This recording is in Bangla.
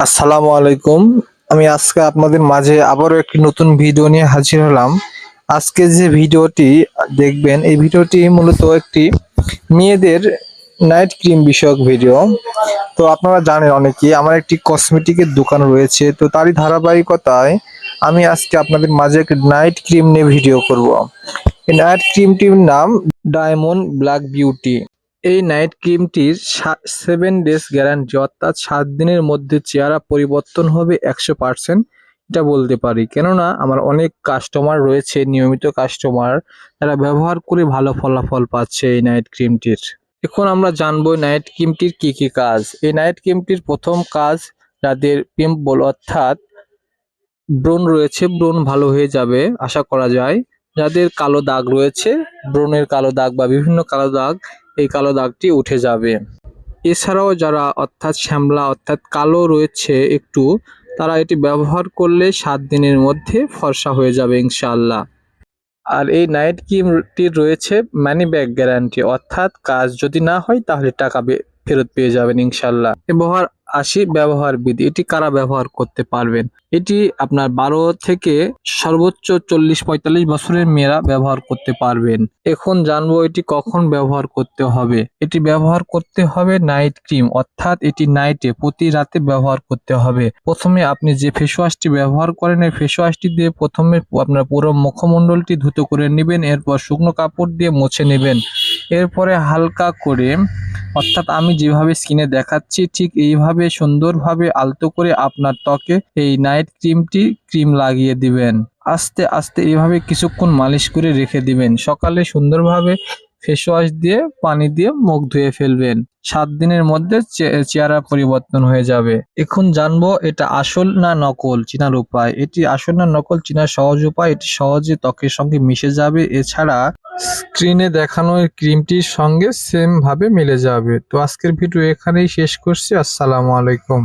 আসসালামু আলাইকুম। আমি আজকে আপনাদের মাঝে আবারও একটি নতুন ভিডিও নিয়ে হাজির হলাম। আজকে যে ভিডিওটি দেখবেন, এই ভিডিওটি মূলত একটি মেয়েদের নাইট ক্রিম বিষয়ক ভিডিও। তো আপনারা জানেন অনেকেই আমার একটি কসমেটিকের দোকান রয়েছে, তো তারই ধারাবাহিকতায় আমি আজকে আপনাদের মাঝে একটি নাইট ক্রিম নিয়ে ভিডিও করব। এই নাইট ক্রিমটির নাম ডায়মন্ড ব্ল্যাক বিউটি। এই নাইট ক্রিমটির 7 ডেজ গ্যারান্টি, অর্থাৎ 7 দিনের মধ্যে চেহারা পরিবর্তন হবে 100%। এটা বলতে পারি, কেননা আমার অনেক কাস্টমার রয়েছে, নিয়মিত কাস্টমার, তারা ব্যবহার করে ভালো ফলাফল পাচ্ছে এই নাইট ক্রিমটির। এখন আমরা জানবো নাইট ক্রিমটির কি কি কাজ। এই নাইট ক্রিমটির প্রথম কাজ, যাদের পিম্পল অর্থাৎ ব্রণ রয়েছে, ব্রণ ভালো হয়ে যাবে আশা করা যায়। যাদের কালো দাগ রয়েছে, ব্রণের কালো দাগ বা বিভিন্ন কালো দাগ, এই কালো দাগটি উঠে যাবে। এছাড়াও যারা অর্থাৎ শ্যামলা অর্থাৎ কালো রয়েছে একটু, তারা এটি ব্যবহার করলে 7 দিনের মধ্যে ফর্সা হয়ে যাবে ইনশাআল্লাহ। আর এই নাইট ক্রিমটির রয়েছে মানি ব্যাক গ্যারান্টি, অর্থাৎ কাজ যদি না হয় তাহলে টাকা ফেরত পেয়ে যাবেন ইনশাল্লাহ। ব্যবহার বিধি, এটি কারা ব্যবহার করতে পারবেন? এটি আপনার 12 থেকে সর্বোচ্চ 40-45 বছরের মেয়েরা ব্যবহার করতে পারবেন। এখন জানবো এটি কখন ব্যবহার করতে হবে। এটি ব্যবহার করতে হবে নাইট ক্রিম, অর্থাৎ এটি নাইটে প্রতি রাতে ব্যবহার করতে হবে। প্রথমে আপনি যে ফেস ওয়াশটি ব্যবহার করেন, এই ফেস ওয়াশটি দিয়ে প্রথমে আপনার পুরো মুখমণ্ডলটি ধুতো করে নেবেন, এরপর শুকনো কাপড় দিয়ে মুছে নেবেন। এরপরে হালকা করে, অর্থাৎ আমি যেভাবে স্কিনে দেখাচ্ছি ঠিক এইভাবে সুন্দরভাবে আলতো করে আপনার ত্বকে এই নাইট ক্রিম লাগিয়ে দিবেন। আস্তে আস্তে এইভাবে কিছুক্ষণ মালিশ করে রেখে দিবেন। সকালে সুন্দরভাবে ফেস ওয়াশ দিয়ে পানি দিয়ে মুখ ধুয়ে ফেলবেন। 7 দিনের মধ্যে চেহারা পরিবর্তন হয়ে যাবে। এখন জানবো এটা আসল না নকল চেনার উপায়। এটি আসল না নকল চেনার সহজ উপায়, এটি সহজে ত্বকের সঙ্গে মিশে যাবে। এছাড়া স্ক্রিনে দেখানো এই ক্রিমটির সঙ্গে সেম ভাবে মিলে যাবে। তো আজকের ভিডিও এখানেই শেষ করছি। আসসালামু আলাইকুম।